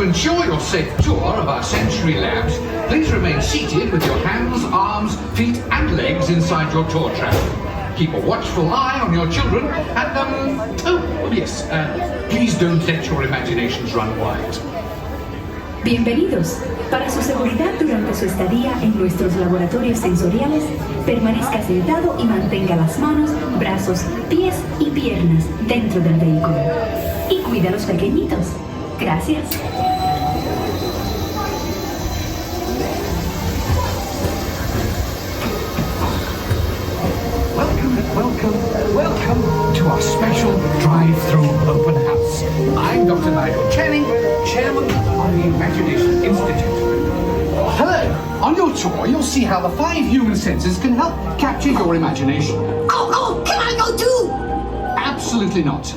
ensure your safe tour of our sensory labs, please remain seated with your hands, arms, feet, and legs inside your tour track. Keep a watchful eye on your children, and, please don't let your imaginations run wild. Bienvenidos. Para su seguridad durante su estadía en nuestros laboratorios sensoriales, permanezca sentado y mantenga las manos, brazos, pies y piernas dentro del vehículo. Y cuida a los pequeñitos. Gracias. Welcome to our special drive-through open house. I'm Dr. Nigel Channing, Chairman of the Imagination Institute. Hello. On your tour, you'll see how the 5 human senses can help capture your imagination. Oh, can I go too? Absolutely not.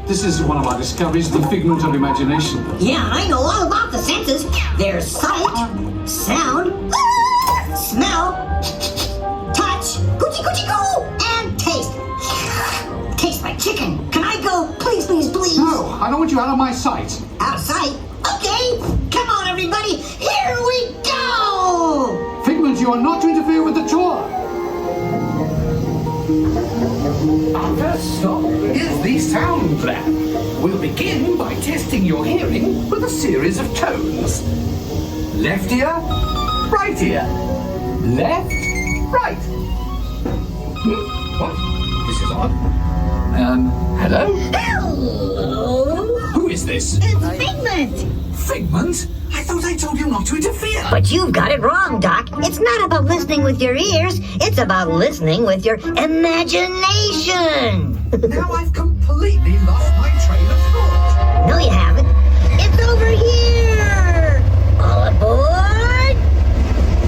This is one of our discoveries, the figment of imagination. Yeah, I know all about the senses. There's sight, sound, smell, touch, coochie-coochie-coo, and taste. Tastes like chicken. Can I go? Please, please, please. No, I don't want you out of my sight. Out of sight? Okay. Come on, everybody. Here we go. Figment, you are not to interfere with the tour. Our first stop is the sound lab. We'll begin by testing your hearing with a series of tones. Left ear, right ear. Left, right. What? This is odd. Hello? Hello. Who is this? It's Figment. Figment? I thought I told you not to interfere. But you've got it wrong, Doc. It's not about listening with your ears. It's about listening with your imagination. Now I've completely lost my train of thought. No, you haven't. It's over here. All aboard.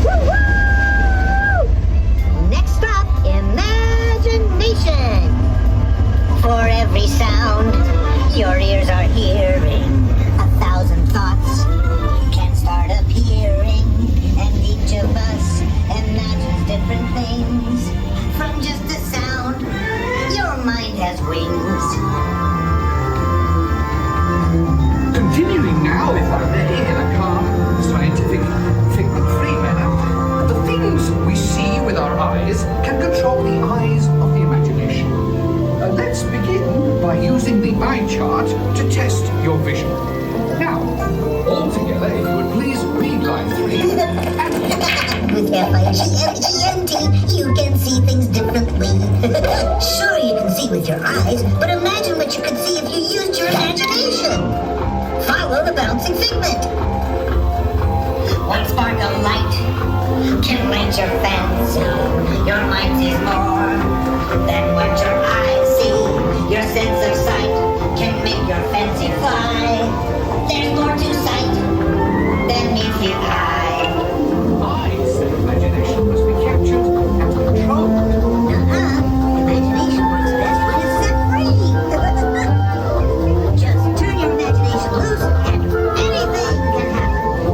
Woo-hoo! Next stop, imagination. For every sound your ears are hearing, 1,000 thoughts can start appearing, and each of us imagines different things. From just a sound, your mind has wings. Continuing now, if I may, in a calm, scientific, figment-free manner, the things we see with our eyes can control the eyes of the imagination. Let's begin by using the eye chart to test your vision. Now, all together, if you would please read line 3 and... With F-I-G-M-E-N-T, you can see things differently. Sure, you can see with your eyes, but imagine what you could see if you used your imagination. Follow the bouncing figment. One spark of light can light your fancy. Your mind sees more than what your eyes see. Your sense of sight can make your fancy fly. There's more to sight than meets the eye. Eyes, imagination must be captured and controlled. Imagination works best when it's set free. Just turn your imagination loose and anything can happen.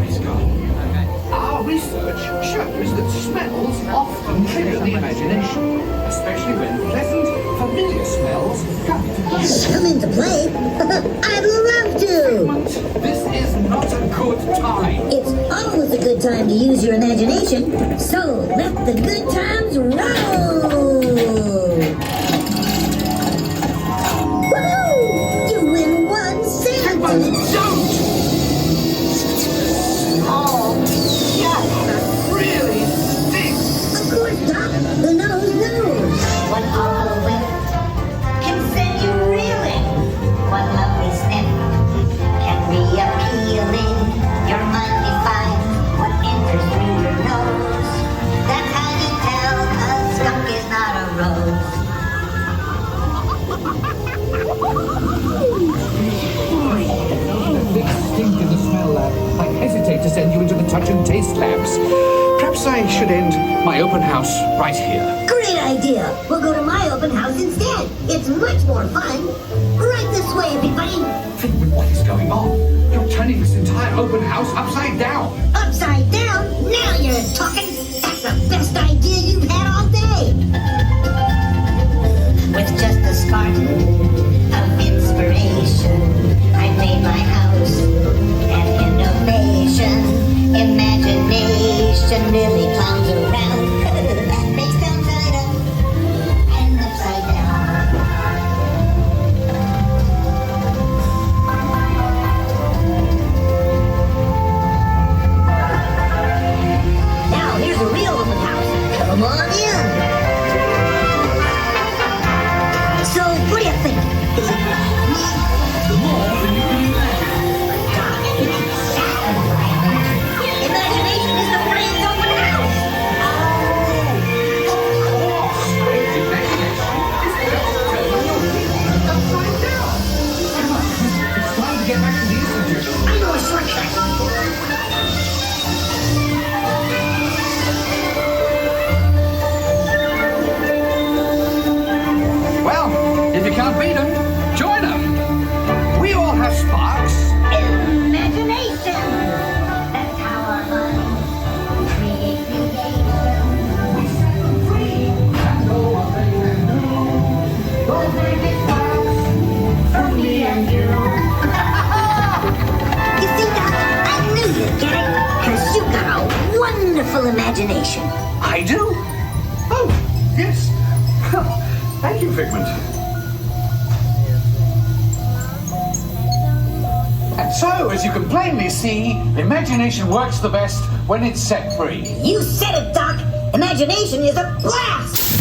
He's gone. Our research shows that smells often trigger the imagination, especially when pleasant, familiar smells come into play. Come into play? I'd love to. This is not a good time. It's always a good time to use your imagination, so let the good times roll. Woohoo! You win one cent. Don't! Oh, yes, that really stinks. Of course, Doc. The nose knows. One awful whiff can send you reeling. One lovely sniff can be appealing. Your mind defines what enters through your nose. That's how you tell a skunk is not a rose. A big stink in the smell lab. I hesitate to send you into the touch and taste labs. Perhaps I should end my open house right here. Great idea. We'll go to my open house instead. It's much more fun. Right this way, everybody. Figment, what is going on? You're turning this entire open house upside down. Upside down? Now you're talking. That's the best idea you've had all day. With just a spartan of inspiration. I've made my house an innovation. Imagination really clowns around. Face down, side up, and upside down. Now here's a real open house. Come on in. So, what do you think? Is it More than you can imagine. God, it's satisfying. Imagination is the brain's open house. Imagination is just turning your thinking upside down. Come on, it's time to get back to the institute. I know a shortcut. Well, if you can't beat them, join them. We all have sparks. Imagination. That's how our minds create creation. We set them free. That's all what they can do. Those magic sparks from me and you. You see, Doc, I knew you'd get it. Because you got a wonderful imagination. I do? Oh, yes. Thank you, Figment. And so, as you can plainly see, imagination works the best when it's set free. You said it, Doc. Imagination is a blast.